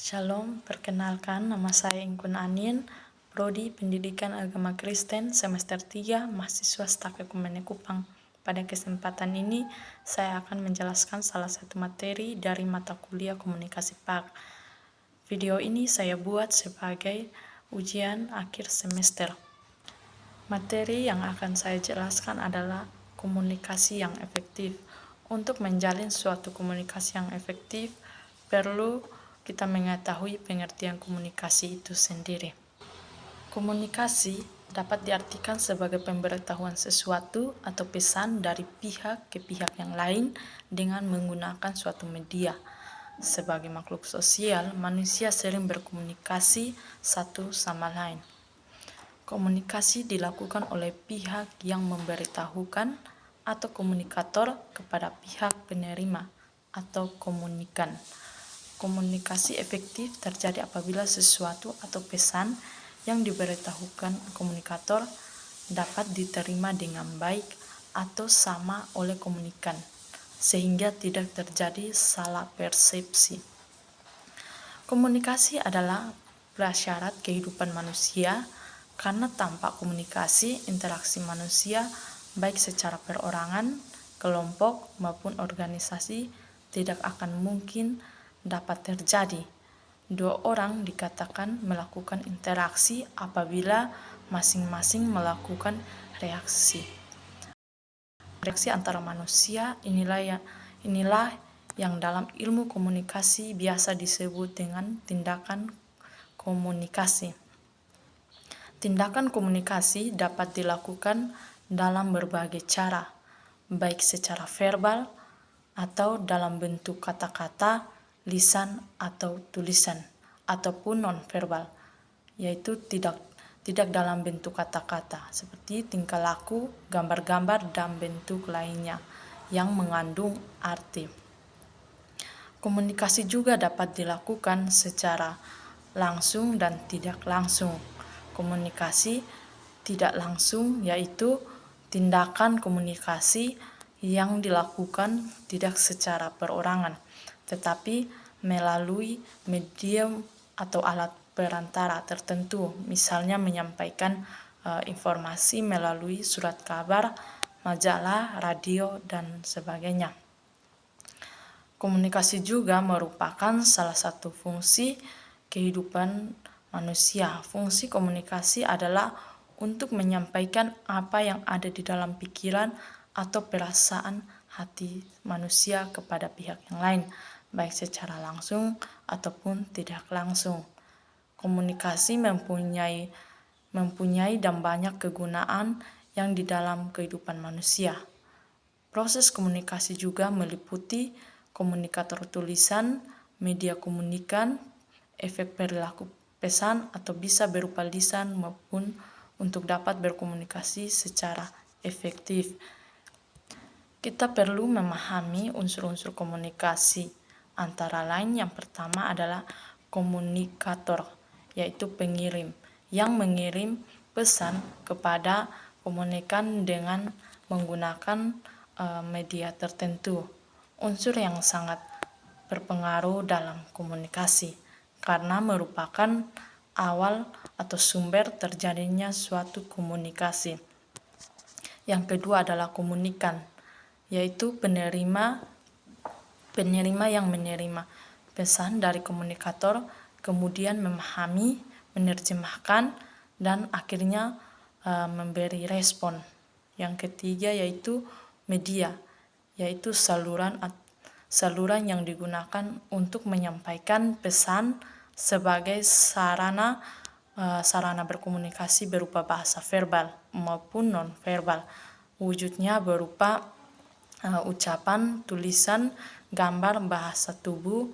Shalom, perkenalkan nama saya Ingkun Anin, Prodi Pendidikan Agama Kristen semester 3, mahasiswa staf Ekumene Kupang. Pada kesempatan ini, saya akan menjelaskan salah satu materi dari mata kuliah Komunikasi PAK. Video ini saya buat sebagai ujian akhir semester. Materi yang akan saya jelaskan adalah komunikasi yang efektif. Untuk menjalin suatu komunikasi yang efektif, perlu kita mengetahui pengertian komunikasi itu sendiri. Komunikasi dapat diartikan sebagai pemberitahuan sesuatu atau pesan dari pihak ke pihak yang lain dengan menggunakan suatu media. Sebagai makhluk sosial, manusia sering berkomunikasi satu sama lain. Komunikasi dilakukan oleh pihak yang memberitahukan atau komunikator kepada pihak penerima atau komunikan. Komunikasi efektif terjadi apabila sesuatu atau pesan yang diberitahukan komunikator dapat diterima dengan baik atau sama oleh komunikan, sehingga tidak terjadi salah persepsi. Komunikasi adalah prasyarat kehidupan manusia, karena tanpa komunikasi, interaksi manusia, baik secara perorangan, kelompok, maupun organisasi, tidak akan mungkin dapat terjadi. Dua orang dikatakan melakukan interaksi apabila masing-masing melakukan reaksi. Reaksi antara manusia inilah yang dalam ilmu komunikasi biasa disebut dengan tindakan komunikasi. Tindakan komunikasi dapat dilakukan dalam berbagai cara, baik secara verbal atau dalam bentuk kata-kata, lisan atau tulisan, ataupun non-verbal, yaitu tidak dalam bentuk kata-kata, seperti tingkah laku, gambar-gambar, dan bentuk lainnya yang mengandung arti. Komunikasi juga dapat dilakukan secara langsung dan tidak langsung. Komunikasi tidak langsung yaitu tindakan komunikasi yang dilakukan tidak secara perorangan, tetapi melalui medium atau alat perantara tertentu, misalnya menyampaikan informasi melalui surat kabar, majalah, radio, dan sebagainya. Komunikasi juga merupakan salah satu fungsi kehidupan manusia. Fungsi komunikasi adalah untuk menyampaikan apa yang ada di dalam pikiran atau perasaan hati manusia kepada pihak yang lain, baik secara langsung ataupun tidak langsung. Komunikasi mempunyai dan banyak kegunaan yang di dalam kehidupan manusia. Proses komunikasi juga meliputi komunikator tulisan, media komunikan, efek perilaku pesan atau bisa berupa lisan maupun untuk dapat berkomunikasi secara efektif. Kita perlu memahami unsur-unsur komunikasi. Antara lain yang pertama adalah komunikator, yaitu pengirim, yang mengirim pesan kepada komunikan dengan menggunakan media tertentu. Unsur yang sangat berpengaruh dalam komunikasi, karena merupakan awal atau sumber terjadinya suatu komunikasi. Yang kedua adalah komunikan, yaitu penerima yang menerima pesan dari komunikator, kemudian memahami, menerjemahkan, dan akhirnya memberi respon. Yang ketiga yaitu media, yaitu saluran yang digunakan untuk menyampaikan pesan sebagai sarana berkomunikasi berupa bahasa verbal maupun non-verbal. Wujudnya berupa ucapan, tulisan, gambar, bahasa tubuh,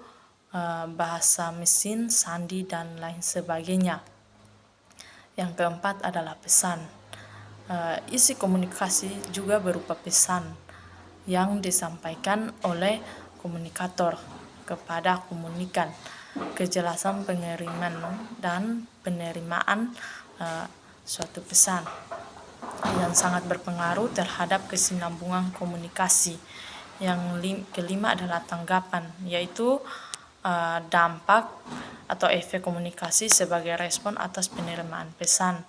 bahasa mesin, sandi, dan lain sebagainya. Yang keempat adalah pesan. Isi komunikasi juga berupa pesan yang disampaikan oleh komunikator kepada komunikan. Kejelasan pengiriman dan penerimaan suatu pesan yang sangat berpengaruh terhadap kesinambungan komunikasi. Yang kelima adalah tanggapan, yaitu dampak atau efek komunikasi sebagai respon atas penerimaan pesan.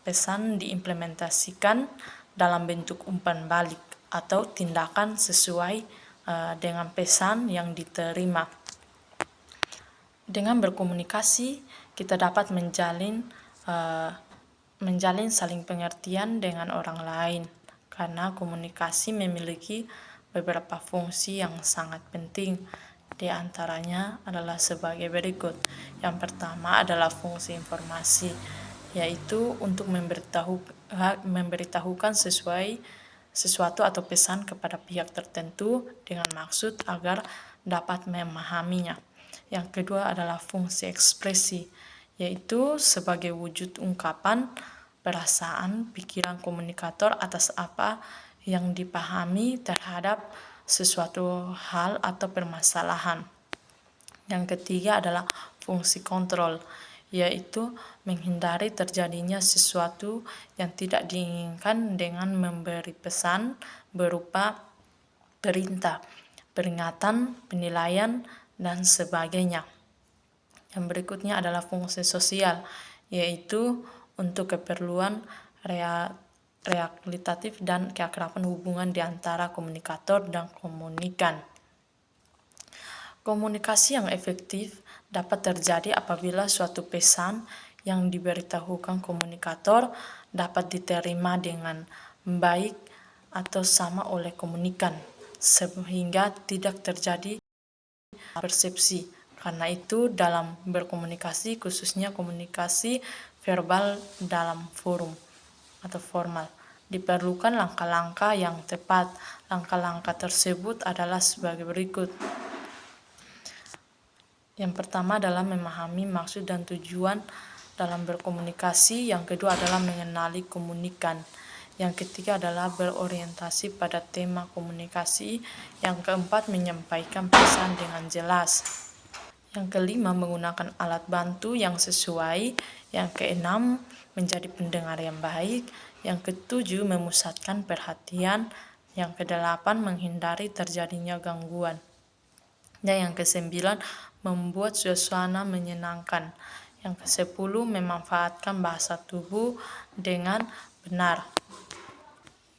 Pesan diimplementasikan dalam bentuk umpan balik atau tindakan sesuai dengan pesan yang diterima. Dengan berkomunikasi, kita dapat menjalin saling pengertian dengan orang lain, karena komunikasi memiliki beberapa fungsi yang sangat penting. Di antaranya adalah sebagai berikut. Yang pertama adalah fungsi informasi, yaitu untuk memberitahukan sesuatu atau pesan kepada pihak tertentu dengan maksud agar dapat memahaminya. Yang kedua adalah fungsi ekspresi, yaitu sebagai wujud ungkapan perasaan, pikiran komunikator atas apa yang dipahami terhadap sesuatu hal atau permasalahan. Yang ketiga adalah fungsi kontrol, yaitu menghindari terjadinya sesuatu yang tidak diinginkan dengan memberi pesan berupa perintah, peringatan, penilaian, dan sebagainya. Yang berikutnya adalah fungsi sosial, yaitu untuk keperluan realitatif dan keakraban hubungan di antara komunikator dan komunikan. Komunikasi yang efektif dapat terjadi apabila suatu pesan yang diberitahukan komunikator dapat diterima dengan baik atau sama oleh komunikan, sehingga tidak terjadi persepsi. Karena itu, dalam berkomunikasi, khususnya komunikasi verbal dalam forum atau formal, diperlukan langkah-langkah yang tepat. Langkah-langkah tersebut adalah sebagai berikut. Yang pertama adalah memahami maksud dan tujuan dalam berkomunikasi. Yang kedua adalah mengenali komunikan. Yang ketiga adalah berorientasi pada tema komunikasi. Yang keempat, menyampaikan pesan dengan jelas. Yang kelima, menggunakan alat bantu yang sesuai. Yang keenam, menjadi pendengar yang baik. Yang ketujuh, memusatkan perhatian. Yang kedelapan, menghindari terjadinya gangguan. Dan yang kesembilan, membuat suasana menyenangkan. Yang kesepuluh, memanfaatkan bahasa tubuh dengan benar.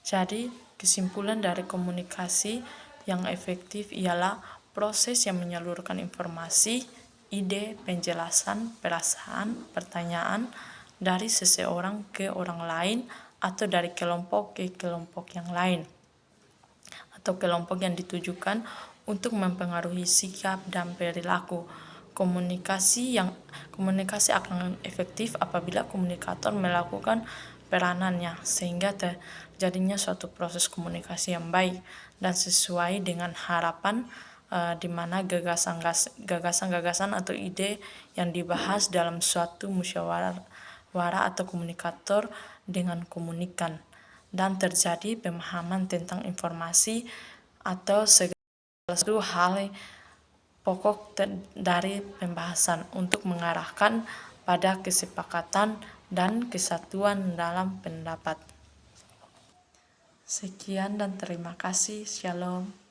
Jadi, kesimpulan dari komunikasi yang efektif ialah proses yang menyalurkan informasi, ide, penjelasan, perasaan, pertanyaan dari seseorang ke orang lain atau dari kelompok ke kelompok yang lain, atau kelompok yang ditujukan untuk mempengaruhi sikap dan perilaku. Komunikasi akan efektif apabila komunikator melakukan peranannya, sehingga terjadinya suatu proses komunikasi yang baik dan sesuai dengan harapan, di mana gagasan-gagasan atau ide yang dibahas dalam suatu musyawarah atau komunikator dengan komunikan, dan terjadi pemahaman tentang informasi atau segala sesuatu hal pokok dari pembahasan untuk mengarahkan pada kesepakatan dan kesatuan dalam pendapat. Sekian dan terima kasih. Shalom.